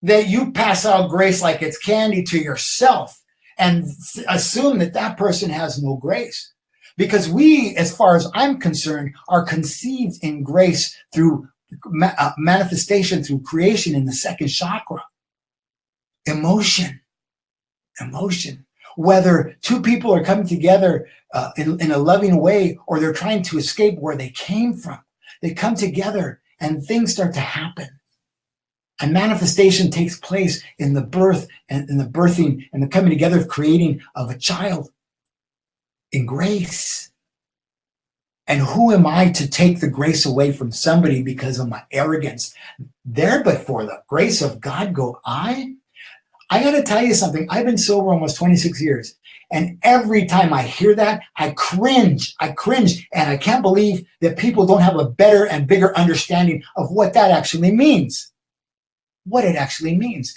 [SPEAKER 2] That you pass out grace like it's candy to yourself and assume that person has no grace. Because we, as far as I'm concerned, are conceived in grace through manifestation, through creation in the second chakra. Emotion. Whether 2 people are coming together in a loving way or they're trying to escape where they came from, they come together and things start to happen. And manifestation takes place in the birth and in the birthing and the coming together of creating of a child in grace. And who am I to take the grace away from somebody because of my arrogance? There but for the grace of God go I? I got to tell you something. I've been sober almost 26 years. And every time I hear that, I cringe. And I can't believe that people don't have a better and bigger understanding of what that actually means. What it actually means.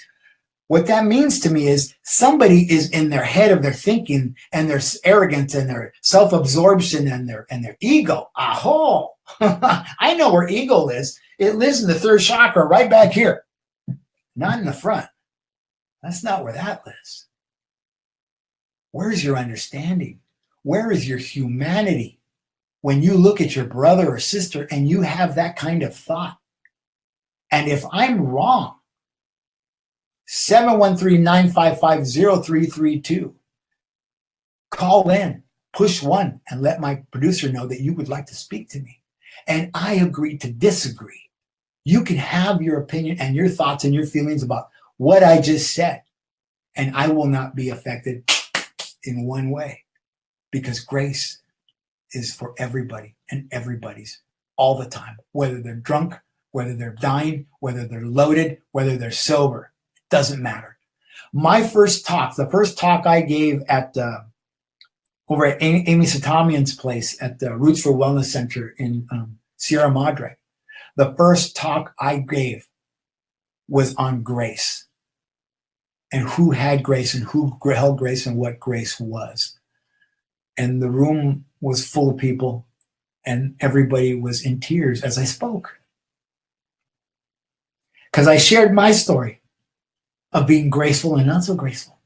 [SPEAKER 2] What that means to me is somebody is in their head of their thinking and their arrogance and their self-absorption and their ego. Aho! I know where ego is. It lives in the 3rd chakra right back here. Not in the front. That's not where that lives. Where's your understanding? Where is your humanity? When you look at your brother or sister and you have that kind of thought. And if I'm wrong, 713-955-0332. Call in, push 1, and let my producer know that you would like to speak to me. And I agree to disagree. You can have your opinion and your thoughts and your feelings about what I just said. And I will not be affected in one way because grace is for everybody and everybody's all the time, whether they're drunk, whether they're dying, whether they're loaded, whether they're sober. Doesn't matter. My first talk, the first talk I gave at over at Amy Satamian's place at the Roots for Wellness Center in Sierra Madre, the first talk I gave was on grace and who had grace and who held grace and what grace was. And the room was full of people and everybody was in tears as I spoke. Because I shared my story of being graceful and not so graceful.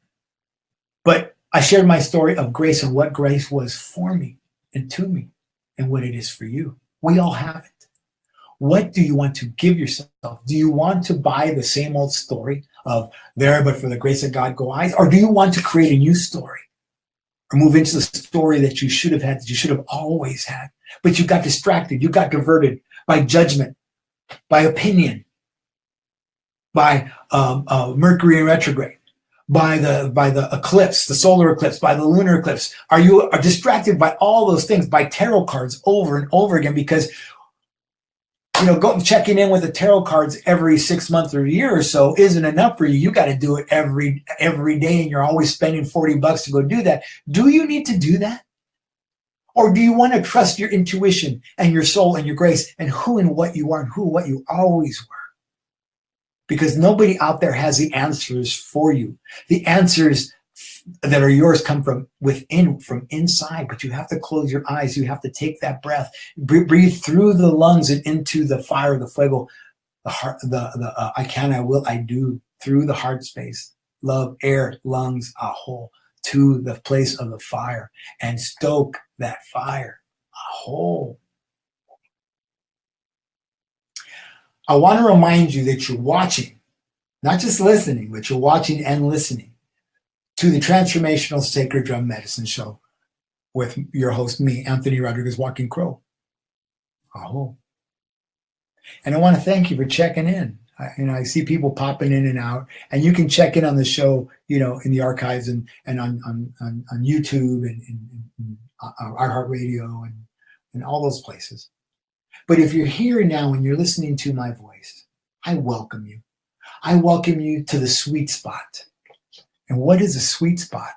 [SPEAKER 2] But I shared my story of grace and what grace was for me and to me and what it is for you. We all have it. What do you want to give yourself? Do you want to buy the same old story of there but for the grace of God go I? Or do you want to create a new story or move into the story that you should have had, that you should have always had. But you got distracted. You got diverted by judgment, by opinion, by Mercury in retrograde, by the eclipse, the solar eclipse, by the lunar eclipse. Are you distracted by all those things, by tarot cards over and over again? Because go checking in with the tarot cards every 6 months or a year or so isn't enough for you. You got to do it every day, and you're always spending $40 to go do that. Do you need to do that? Or do you want to trust your intuition and your soul and your grace and who and what you are and who and what you always were? Because nobody out there has the answers for you. The answers that are yours come from within, from inside, but you have to close your eyes. You have to take that breath, breathe through the lungs and into the fire, the fuego, the heart, I can, I will, I do, through the heart space, love, air, lungs, a whole, to the place of the fire, and stoke that fire, a whole. I want to remind you that you're watching, not just listening, but you're watching and listening to the Transformational Sacred Drum Medicine Show with your host, me, Anthony Rodriguez, Walking Crow. Oh. And I want to thank you for checking in. I see people popping in and out, and you can check in on the show, in the archives and on YouTube and iHeartRadio and all those places. But if you're here now and you're listening to my voice, I welcome you. I welcome you to the sweet spot. And what is a sweet spot?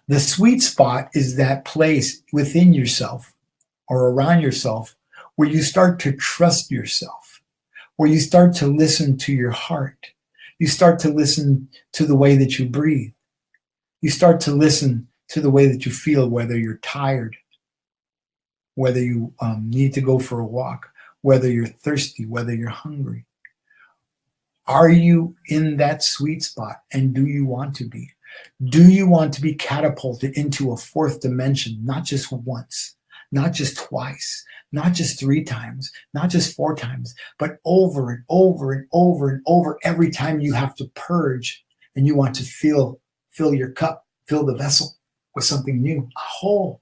[SPEAKER 2] The sweet spot is that place within yourself or around yourself where you start to trust yourself, where you start to listen to your heart. You start to listen to the way that you breathe. You start to listen to the way that you feel, whether you're tired, whether you need to go for a walk, whether you're thirsty, whether you're hungry. Are you in that sweet spot? And do you want to be? Do you want to be catapulted into a fourth dimension, not just once, not just twice, not just 3 times, not just 4 times, but over and over and over and over every time you have to purge and you want to fill your cup, fill the vessel with something new, a hole.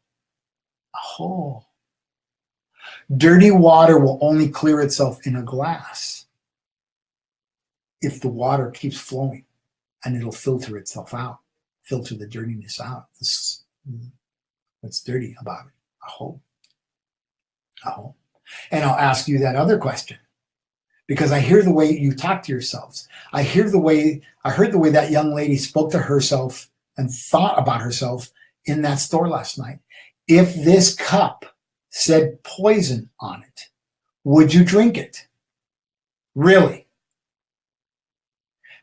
[SPEAKER 2] Dirty water will only clear itself in a glass if the water keeps flowing, and it'll filter itself out, filter the dirtiness out. What's dirty about it? A hole. And I'll ask you that other question, because I hear the way you talk to yourselves. I heard the way that young lady spoke to herself and thought about herself in that store last night. If this cup said poison on it, would you drink it? Really?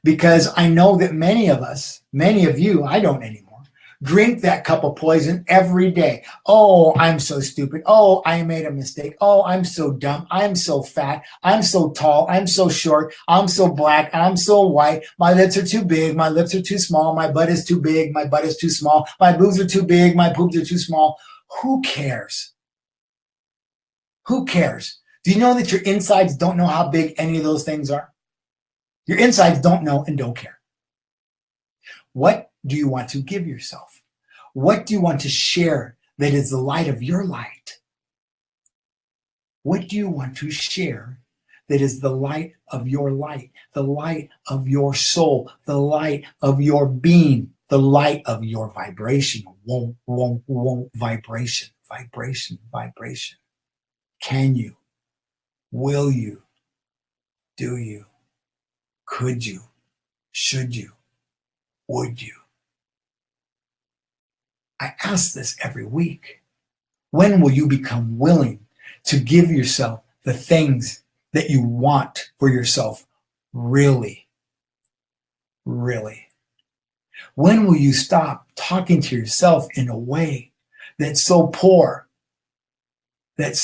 [SPEAKER 2] Because I know that many of you, I don't anymore, drink that cup of poison every day. Oh, I'm so stupid. Oh, I made a mistake. Oh, I'm so dumb. I'm so fat. I'm so tall. I'm so short. I'm so black. I'm so white. My lips are too big. My lips are too small. My butt is too big. My butt is too small. My boobs are too big. My boobs are too small. Who cares? Who cares? Do you know that your insides don't know how big any of those things are? Your insides don't know and don't care. What do you want to give yourself? What do you want to share that is the light of your light? What do you want to share that is the light of your light, the light of your soul, the light of your being, the light of your vibration? Vibration. Can you? Will you? Do you? Could you? Should you? Would you? I ask this every week. When will you become willing to give yourself the things that you want for yourself? Really? When will you stop talking to yourself in a way that's so poor, that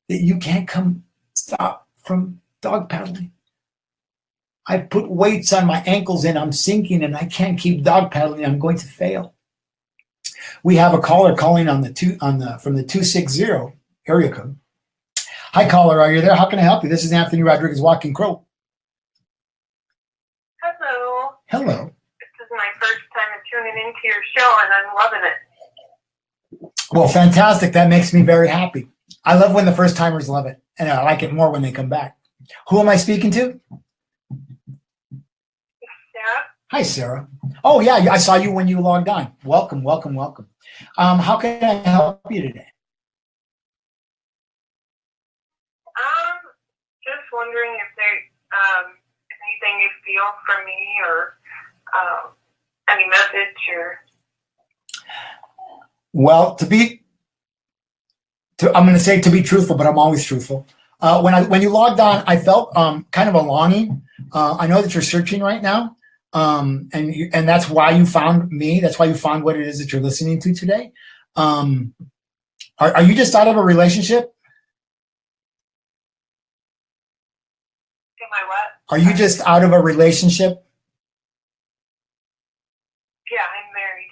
[SPEAKER 2] you can't stop from dog paddling? I put weights on my ankles and I'm sinking and I can't keep dog paddling. I'm going to fail. We have a caller calling from the 260 area code. Hi, caller. Are you there? How can I help you? This is Anthony Rodriguez, Walking Crow.
[SPEAKER 3] Hello.
[SPEAKER 2] Hello.
[SPEAKER 3] This is my first time tuning into your show, and I'm loving it.
[SPEAKER 2] Well, fantastic. That makes me very happy. I love when the first timers love it, and I like it more when they come back. Who am I speaking to?
[SPEAKER 3] Sarah.
[SPEAKER 2] Hi, Sarah. Oh, yeah, I saw you when you logged on. Welcome, welcome, welcome. How can I help you today?
[SPEAKER 3] Just wondering if there's anything you feel from me, or any message, or.
[SPEAKER 2] Well, I'm going to say to be truthful, but I'm always truthful. When you logged on, I felt kind of a longing. I know that you're searching right now, and that's why you found me. That's why you found what it is that you're listening to today. Are you just out of a relationship?
[SPEAKER 3] Am I what?
[SPEAKER 2] Are you just out of a relationship?
[SPEAKER 3] Yeah, I'm married.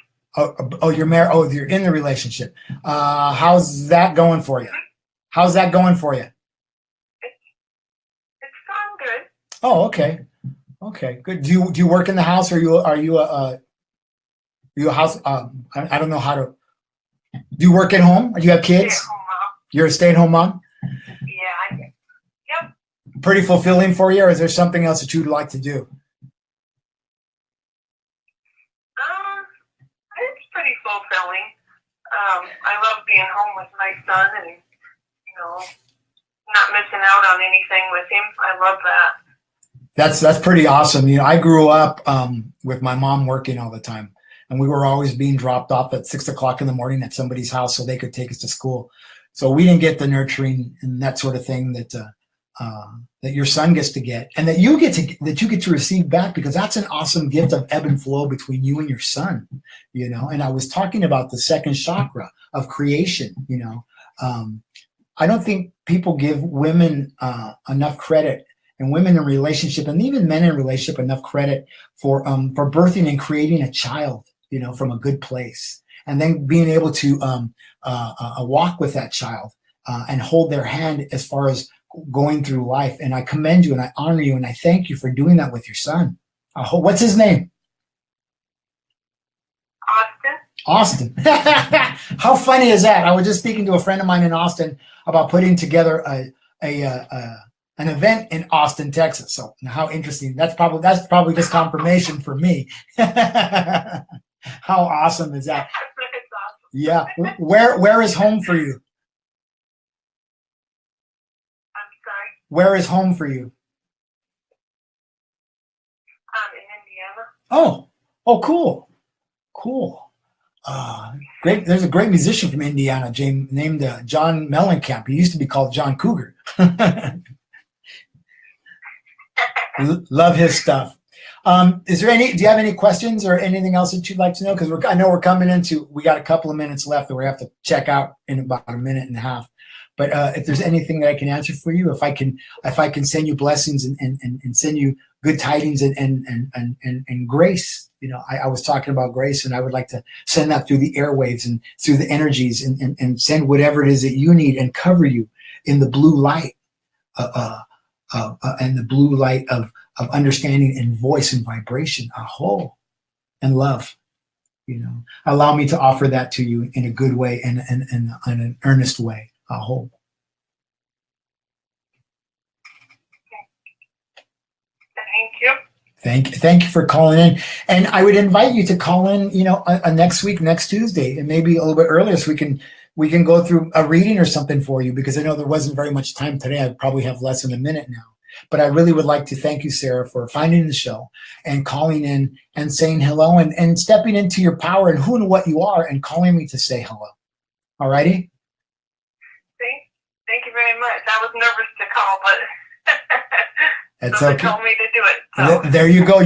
[SPEAKER 2] Oh, you're married. Oh, you're in the relationship. How's that going for you? How's that going for you?
[SPEAKER 3] It's gone good.
[SPEAKER 2] Oh, okay. Okay, good. Do you work in the house, or are you a house? I don't know how to. Do you work at home? Do you have kids?
[SPEAKER 3] Stay-at-home mom.
[SPEAKER 2] You're a stay-at-home mom.
[SPEAKER 3] Yeah. Yep.
[SPEAKER 2] Pretty fulfilling for you, or is there something else that you'd like to do?
[SPEAKER 3] It's pretty fulfilling. I love being home with my son, and not missing out on anything with him. I love that.
[SPEAKER 2] That's pretty awesome. I grew up with my mom working all the time, and we were always being dropped off at 6 o'clock in the morning at somebody's house so they could take us to school. So we didn't get the nurturing and that sort of thing that your son gets to get, and that you get to receive back, because that's an awesome gift of ebb and flow between you and your son. And I was talking about the second chakra of creation. I don't think people give women enough credit, and women in relationship, and even men in relationship, enough credit for birthing and creating a child, from a good place, and then being able to walk with that child and hold their hand as far as going through life. And I commend you, and I honor you, and I thank you for doing that with your son. What's his name? Austin. How funny is that? I was just speaking to a friend of mine in Austin about putting together an event in Austin, Texas. So how interesting. That's probably just confirmation for me. How awesome is that? Yeah. Where is home for you?
[SPEAKER 3] I'm sorry?
[SPEAKER 2] Where is home for you?
[SPEAKER 3] In Indiana.
[SPEAKER 2] Oh, cool. Great. There's a great musician from Indiana, named John Mellencamp. He used to be called John Cougar. Love his stuff. Do you have any questions or anything else that you'd like to know? Because I know we got a couple of minutes left that we have to check out in about a minute and a half. But if there's anything that I can answer for you, if I can send you blessings and send you good tidings and grace, I was talking about grace, and I would like to send that through the airwaves and through the energies and send whatever it is that you need, and cover you in the blue light, and the blue light of understanding and voice and vibration, and love. Allow me to offer that to you in a good way and in an earnest way.
[SPEAKER 3] Thank you.
[SPEAKER 2] Thank you for calling in, and I would invite you to call in, next week, next Tuesday, and maybe a little bit earlier, so we can go through a reading or something for you, because I know there wasn't very much time today. I probably have less than a minute now, but I really would like to thank you, Sarah, for finding the show and calling in and saying hello and stepping into your power and who and what you are, and calling me to say hello. All righty.
[SPEAKER 3] Thank you very much. I was nervous to call, but.
[SPEAKER 2] That's
[SPEAKER 3] so
[SPEAKER 2] okay.
[SPEAKER 3] They told me to do it. So.
[SPEAKER 2] There you go.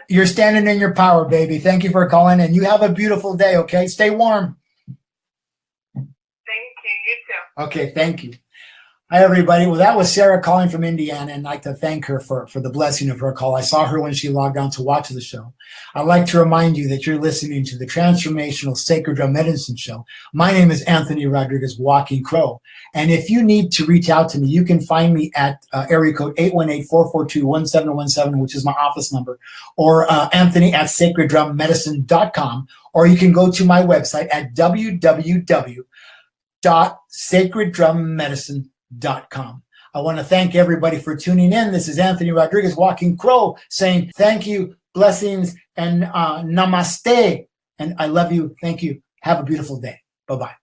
[SPEAKER 2] You're standing in your power, baby. Thank you for calling in. You have a beautiful day, okay? Stay warm.
[SPEAKER 3] Thank you. You too.
[SPEAKER 2] Okay, thank you. Hi, everybody. Well, that was Sarah calling from Indiana, and I'd like to thank her for the blessing of her call. I saw her when she logged on to watch the show. I'd like to remind you that you're listening to the Transformational Sacred Drum Medicine Show. My name is Anthony Rodriguez, Walking Crow. And if you need to reach out to me, you can find me at area code 818-442-1717, which is my office number, or Anthony at sacreddrummedicine.com, or you can go to my website at www.sacreddrummedicine.com. I want to thank everybody for tuning in. This is Anthony Rodriguez, Walking Crow, saying thank you, blessings, and namaste. And I love you. Thank you. Have a beautiful day. Bye-bye.